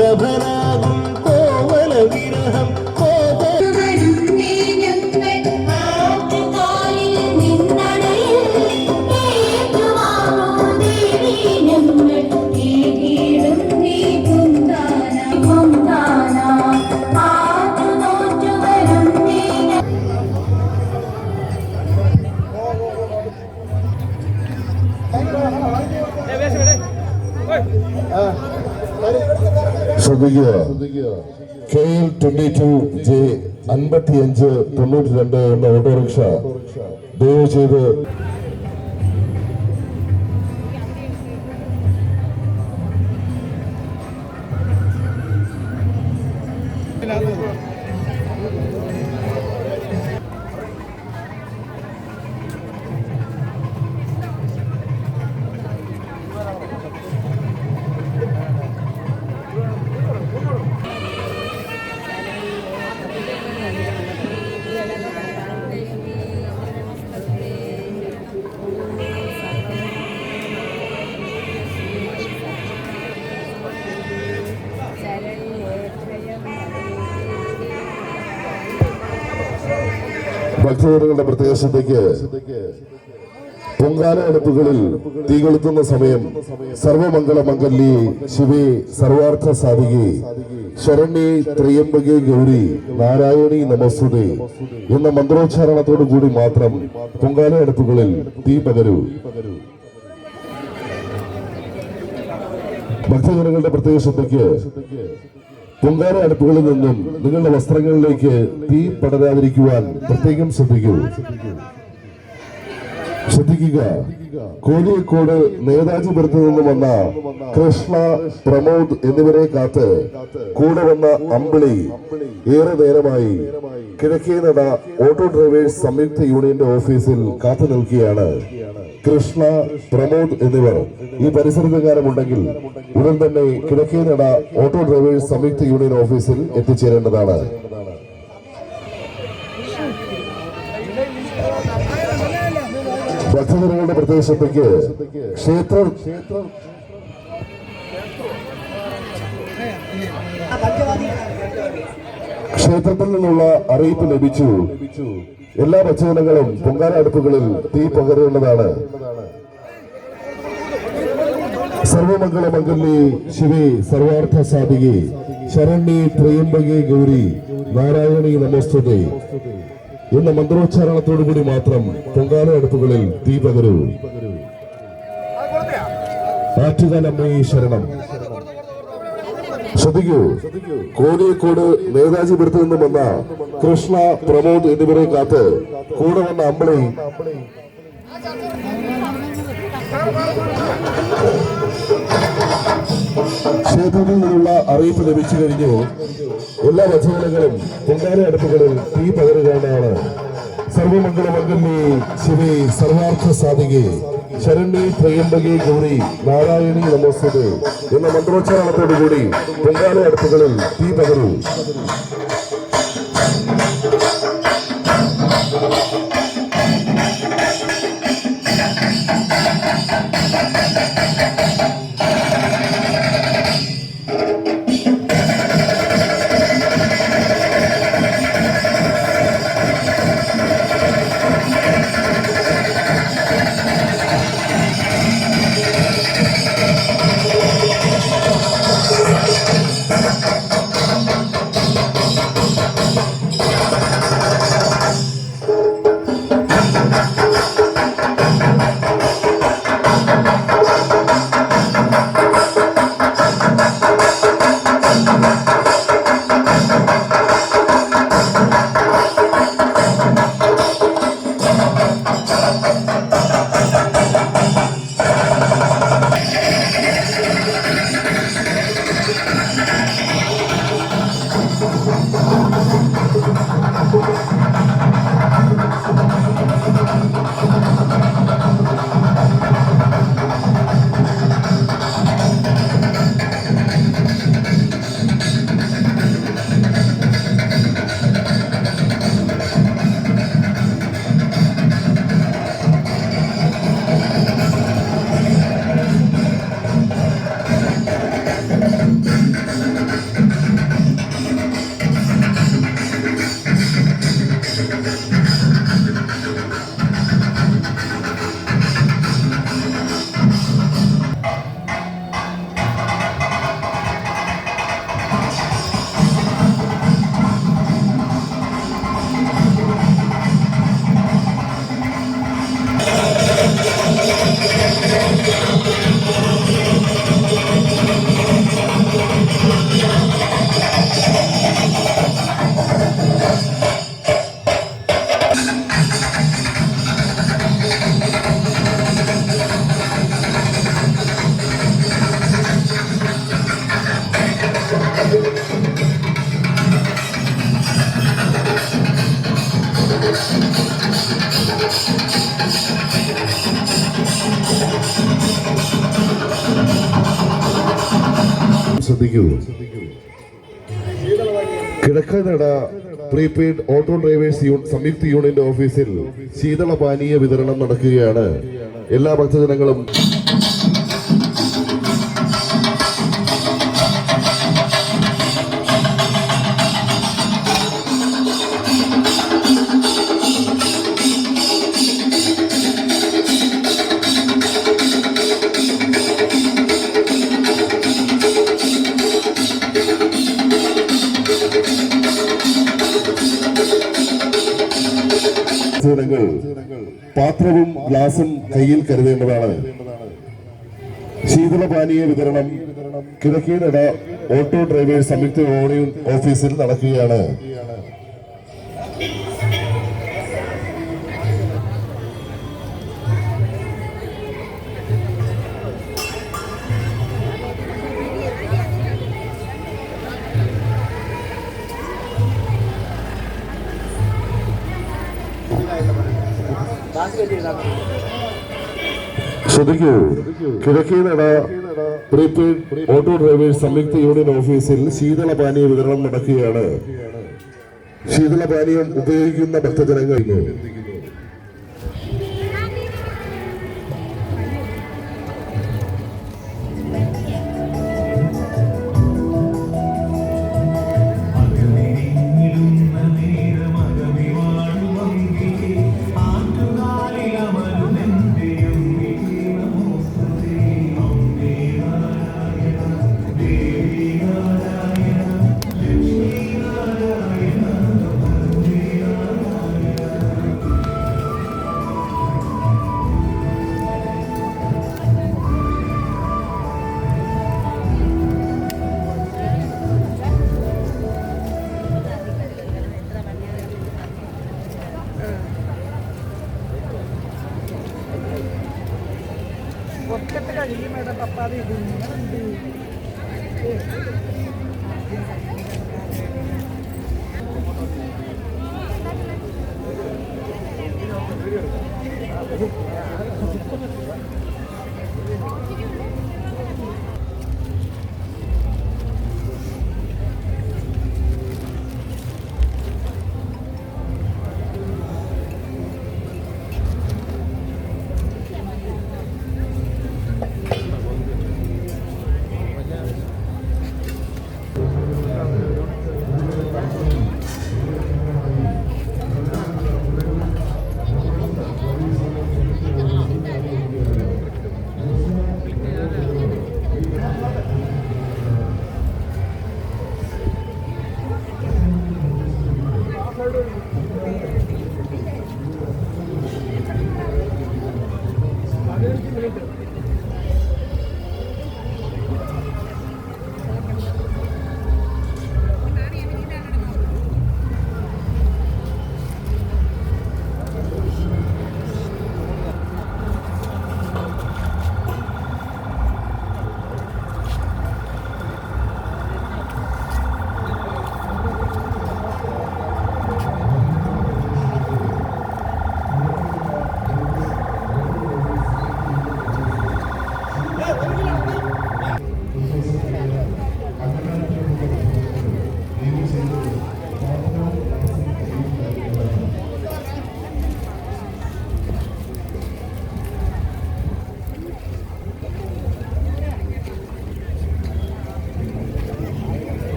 സുലഭനാകും കോവല വിരഹം ശ്രദ്ധിക്കുക. KL22J5592 എന്ന ഓട്ടോറിക്ഷ ദയവ് ചെയ്ത് ഭക്തജനങ്ങളുടെ പ്രത്യേക ശ്രദ്ധയ്ക്ക് പൊങ്കാല അടുപ്പുകളിൽ തീ കൊളുത്തുന്ന സമയം സർവമംഗള മംഗല്യേ ശിവേ സർവാർത്ഥ സാധികേ ശരണ്യേ ത്രയംബകേ ഗൗരി നാരായണി നമസ്തുതേ എന്ന മന്ത്രോച്ചാരണത്തോടു കൂടി മാത്രം പൊങ്കാല അടുപ്പുകളിൽ തീ പകരൂ. ഭക്തജനങ്ങളുടെ പ്രത്യേക ശ്രദ്ധയ്ക്ക് പൊങ്കാല അടുപ്പുകളിൽ നിന്നും നിങ്ങളുടെ വസ്ത്രങ്ങളിലേക്ക് തീ പടരാതിരിക്കുവാൻ പ്രത്യേകം ശ്രദ്ധിക്കുക. കോഴിക്കോട് നേതാജിപുരത്ത് നിന്നും വന്ന കൃഷ്ണ, പ്രമോദ് എന്നിവരെ കാത്ത് കൂടെ വന്ന അമ്പിളി ഏറെ നേരമായി കിഴക്കേനട ഓട്ടോ ഡ്രൈവേഴ്സ് സംയുക്ത യൂണിയന്റെ ഓഫീസിൽ കാത്തു നിൽക്കുകയാണ്. കൃഷ്ണ, പ്രമോദ് എന്നിവർ ഈ പരിസരത്തുകാരുമുണ്ടെങ്കിൽ ഉടൻ തന്നെ കിഴക്കേനട ഓട്ടോ ഡ്രൈവേഴ്സ് സംയുക്ത യൂണിയൻ ഓഫീസിൽ എത്തിച്ചേരേണ്ടതാണ്. ഭക്തജനങ്ങളുടെ പ്രത്യേക ശ്രദ്ധയ്ക്ക് ക്ഷേത്രത്തിൽ നിന്നുള്ള അറിയിപ്പ് ലഭിച്ചു. എല്ലാ ഭക്തജനങ്ങളും പൊങ്കാല അടുപ്പുകളിൽ തീ പകരേണ്ടതാണ്. സർവമംഗള മംഗല്യേ ശിവേ സർവാർത്ഥ സാധികേ ശരണ്യേ ത്രയംബകേ ഗൗരി നാരായണി നമസ്തുതേ എന്ന മന്ത്രോച്ചാരണത്തോടു കൂടി മാത്രം പൊങ്കാല അടുപ്പുകളിൽ തീ പകരൂ. ആറ്റുകാലമ്മേ ശരണം. ശ്രദ്ധിക്കൂ. കോഴിക്കോട് നേതാജിപുരത്ത് നിന്നും വന്ന കൃഷ്ണ, പ്രമോദ് എന്നിവരെ കാത്ത് കൂടെ വന്ന അമ്പിളി ക്ഷേത്രത്തിൽ നിന്നുള്ള അറിയിപ്പ് ലഭിച്ചു കഴിഞ്ഞു. എല്ലാ ഭക്തജനങ്ങളും പൊങ്കാല അടുപ്പുകളിൽ തീ പകരുകയാണ്. സർവമംഗള മംഗല്യേ ശിവേ സർവാർത്ഥ സാധികേ ശരണ്യേ ത്രയംബകേ ഗൗരി നാരായണി നമസ്തുതേ എന്ന മന്ത്രോച്ചാരണത്തോടുകൂടി പൊങ്കാല അടുപ്പുകളിൽ തീ പകരൂ. ശ്രദ്ധിക്കൂ. കിഴക്കനട പ്രീപെയ്ഡ് ഓട്ടോ ഡ്രൈവേഴ്സ് സംയുക്ത യൂണിയന്റെ ഓഫീസിൽ ശീതളപാനീയ വിതരണം നടക്കുകയാണ്. എല്ലാ ഭക്തജനങ്ങളും പാത്രവും ഗ്ലാസും കയ്യിൽ കരുതേണ്ടതാണ്. ശീതളപാനീയ വിതരണം കിഴക്കേനട ഓട്ടോ ഡ്രൈവേഴ്സ് സംയുക്ത യൂണിയൻ ഓഫീസിൽ നടക്കുകയാണ്. ശ്രദ്ധിക്കൂ. കിഴക്കേനട പ്രീപെയ്ഡ് ഓട്ടോ ഡ്രൈവേഴ്സ് സംയുക്ത യൂണിയൻ ഓഫീസിൽ ശീതളപാനീയ വിതരണം നടക്കുകയാണ്. ശീതളപാനീയം ഉപയോഗിക്കുന്ന ഭക്തജനങ്ങൾ ഒക്കത്തെ കഴിയും മേഡം തപ്പാതെ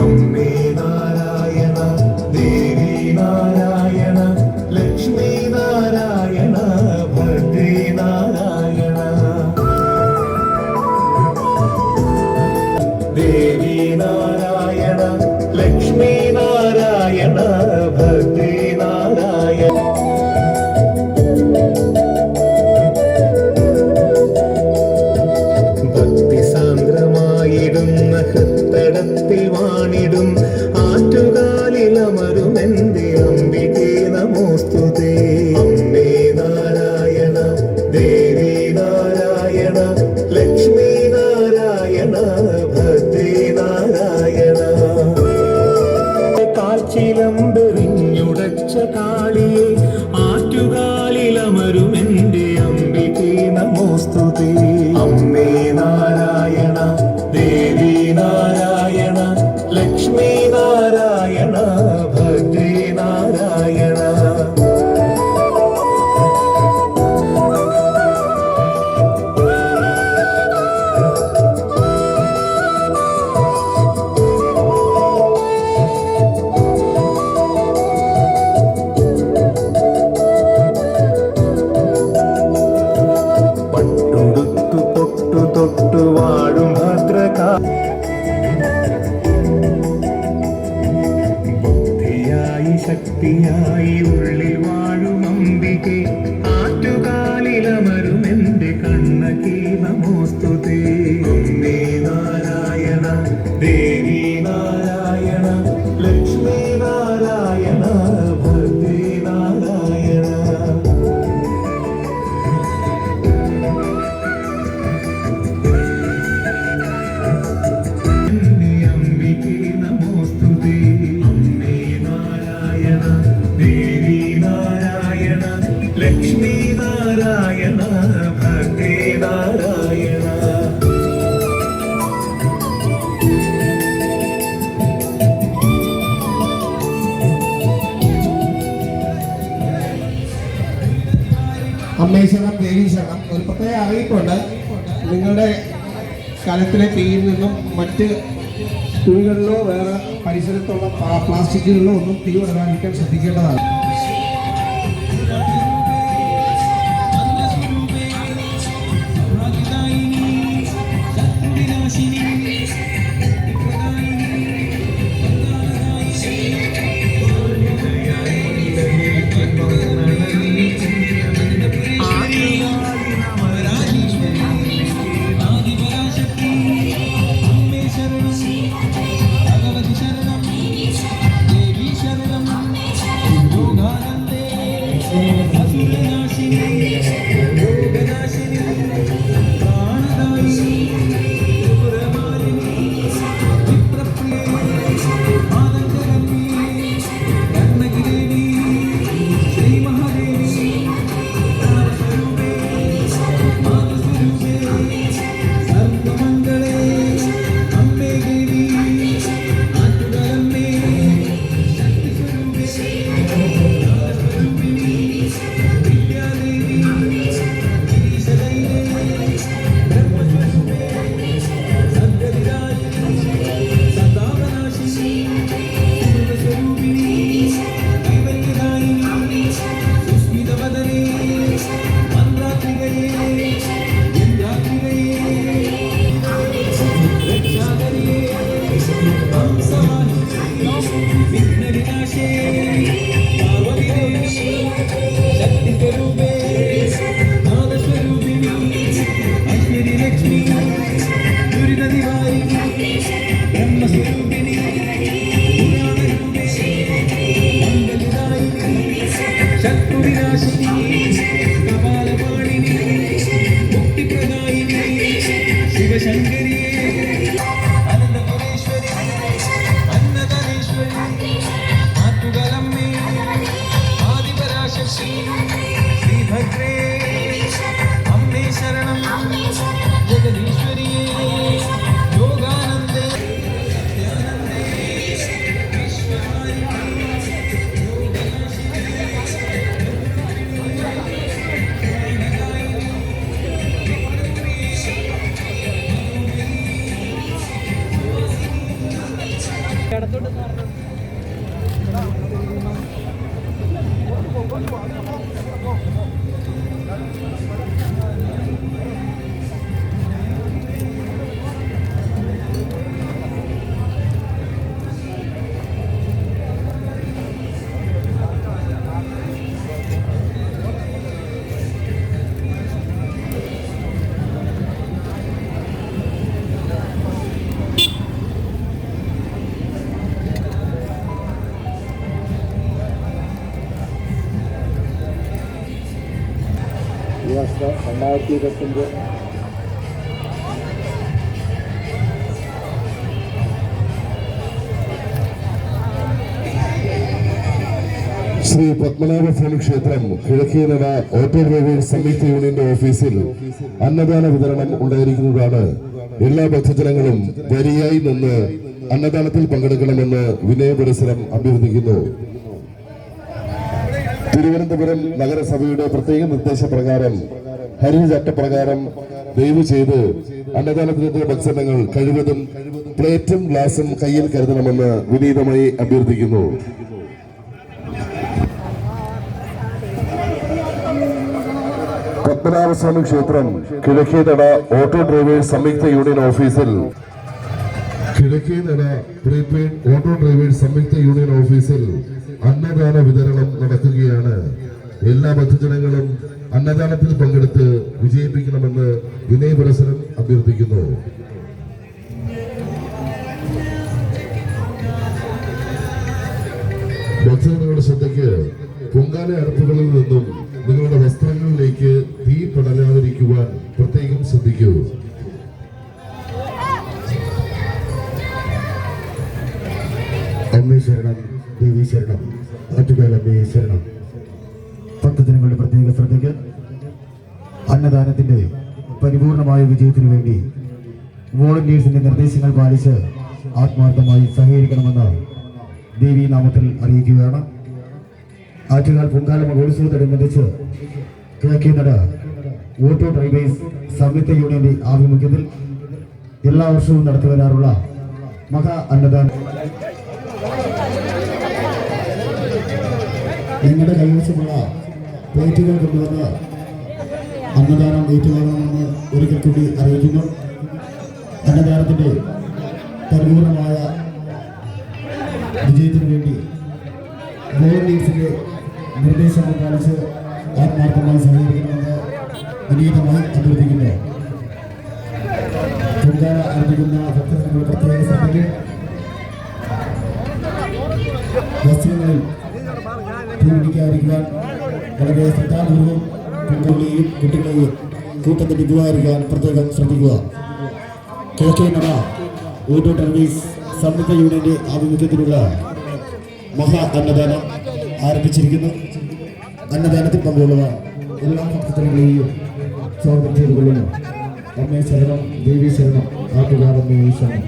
അമ്മേ നാരായണ ദേവി നാരായണ ലക്ഷ്മി നാരായണ ഭദ്രേ നാരായണ ദേവി നാരായണ ലക്ഷ്മി നാരായണ ഭദ്രേ നാരായണ ഭക്തിസാന്ദ്രമായിടുന്ന ഹൃത്തടത്തിൽ വാണിടും ആറ്റുകാലിലമരുമെന്റെ അംബികേ നമോസ്തുതേ അമ്മേ നാരായണ ദേവി നാരായണ ലക്ഷ്മി നാരായണ ഭദ്രേ നാരായണ കാൽച്ചിലമ്പെറിഞ്ഞുടച്ച കാളിയെ ആറ്റുകാലിലമരുമെന്റെ അംബികേ നമോസ്തുതേ അമ്മേ നാരായണ ദേവി നാരായണ ലക്ഷ്മി നാരായണ ഭദ്രേ നാരായണ പട്ടുടുത്തു തൊട്ടു തൊട്ടു വാഴും ഭദ്രകാ ബുദ്ധിയായി ശക്തിയായി ഉള്ളിൽ വാഴും അംബികെ ആറ്റുകാലിലമരുമെന്റെ കണ്ണകേ നമോസ്തുതേ അമ്മേ നാരായണ ദേവി നാരായണ ലക്ഷ്മി നാരായണ ഭദ്രേ നാരായണ അംബികേ നമോസ്തുതേ അമ്മേ നാരായണ ദേവി നാരായണ ലക്ഷ്മി നാരായണ ഭദ്രേ നാരായണ അമ്മേ ശരണം ദേവി ശരണം. ഒരു പ്രത്യേക അറിയിപ്പുണ്ട്. നിങ്ങളുടെ കലത്തിലെ തീയിൽ നിന്നും മറ്റ് കുഴികളിലോ വേറെ പരിസരത്തുള്ള പ്ലാസ്റ്റിക്കുകളിലോ ഒന്നും തീ വിടാതിരിക്കാൻ ശ്രദ്ധിക്കേണ്ടതാണ്. ഈ വർഷം 2025 ശ്രീ പത്മനാഭസ്വാമി ക്ഷേത്രം കിഴക്കേനട ഓട്ടോ ഡ്രൈവേഴ്സ് സംയുക്ത യൂണിയന്റെ ഓഫീസിൽ അന്നദാന വിതരണം ഉണ്ടായിരിക്കുന്നതാണ്. എല്ലാ ഭക്തജനങ്ങളും വരിയായി നിന്ന് അന്നദാനത്തിൽ പങ്കെടുക്കണമെന്ന് വിനയപുരസരം അഭ്യർത്ഥിക്കുന്നു. തിരുവനന്തപുരം നഗരസഭയുടെ പ്രത്യേക നിർദ്ദേശപ്രകാരം ഹരിതചട്ടപ്രകാരം ദയവ് ചെയ്ത് അന്നദാനത്തിനെത്തിയ ഭക്തജനങ്ങൾ കഴിവതും പ്ലേറ്റും ഗ്ലാസും കയ്യിൽ കരുതണമെന്ന് വിനീതമായി അഭ്യർത്ഥിക്കുന്നു. പത്മനാഭസ്വാമി ക്ഷേത്രം കിഴക്കേനട ഓട്ടോ ഡ്രൈവേഴ്സ് സംയുക്ത യൂണിയൻ ഓഫീസിൽ കിഴക്കേനട പ്രീപെയ്ഡ് ഓട്ടോ ഡ്രൈവേഴ്സ് സംയുക്ത യൂണിയൻ ഓഫീസിൽ അന്നദാന വിതരണം നടക്കുകയാണ്. എല്ലാ ഭക്തജനങ്ങളും അന്നദാനത്തിൽ പങ്കെടുത്ത് വിജയിപ്പിക്കണമെന്ന് വിനയപുരസരം അഭ്യർത്ഥിക്കുന്നു. ഭക്തജനങ്ങളുടെ ശ്രദ്ധയ്ക്ക് പൊങ്കാല അടുപ്പുകളിൽ നിന്നും നിങ്ങളുടെ വസ്ത്രങ്ങളിലേക്ക് തീ പടരാതിരിക്കുവാൻ പ്രത്യേകം ശ്രദ്ധിക്കൂ. അമ്മേ ശരണം, ദേവി ശരണം, ആറ്റുകാലമ്മേ ശരണം. ഭക്തജനങ്ങളുടെ പ്രത്യേക ശ്രദ്ധയ്ക്ക് അന്നദാനത്തിന്റെ പരിപൂർണമായ വിജയത്തിനു വേണ്ടി വോളണ്ടിയേഴ്സിന്റെ നിർദ്ദേശങ്ങൾ പാലിച്ച് ആത്മാർത്ഥമായി സഹകരിക്കണമെന്ന് ദേവി നാമത്തിൽ അറിയിക്കുകയാണ്. ആറ്റുകാൽ പൊങ്കാല മഹോത്സവത്തോടനുബന്ധിച്ച് കിഴക്കേനട ഓട്ടോ ഡ്രൈവേഴ്സ് സംയുക്ത യൂണിയന്റെ ആഭിമുഖ്യത്തിൽ എല്ലാ വർഷവും നടത്തിവരാറുള്ള മഹാ അന്നദാനം നിങ്ങളുടെ കൈവശമുള്ള പ്ലേറ്റുകൾ കൊണ്ടുവന്ന് അന്നദാനം ഏറ്റുവാങ്ങണമെന്ന് ഒരിക്കൽ കൂടി അറിയിക്കുന്നു. അന്നദാനത്തിന്റെ പരിപൂർണമായ വിജയത്തിനു വേണ്ടി വോളണ്ടിയേഴ്സിന്റെ നിർദ്ദേശങ്ങൾ പാലിച്ച് ആത്മാർത്ഥമായി സഹകരിക്കണമെന്ന് വിനീതമായി അഭ്യർത്ഥിക്കുന്നു. പൊങ്കാല അർപ്പിക്കുന്ന ഭക്തജനങ്ങളുടെ പ്രത്യേക ശ്രദ്ധയ്ക്ക് വസ്ത്രങ്ങളിൽ പിടിക്കാതിരിക്കാൻ വളരെ ശ്രദ്ധാപൂർവം പെൺകുട്ടികളെയും കുട്ടികളെയും കൂട്ടത്തിൽ ഇതുവായിരിക്കാൻ പ്രത്യേകം ശ്രദ്ധിക്കുക. കിഴക്കേനട ഓട്ടോ ഡ്രൈവേഴ്സ് സംയുക്ത യൂണിയന്റെ ആഭിമുഖ്യത്തിലുള്ള മഹാ അന്നദാനം ആരംഭിച്ചിരിക്കുന്നു. അന്നദാനത്തിൽ പങ്കുകൊള്ളുവാൻ എല്ലാ ഭക്തജനങ്ങളെയും സ്വാഗതം ചെയ്തുകൊള്ളുന്നു. അമ്മേ ശരണം, ദേവി ശരണം, ആറ്റുകാലമ്മേ ശരണം.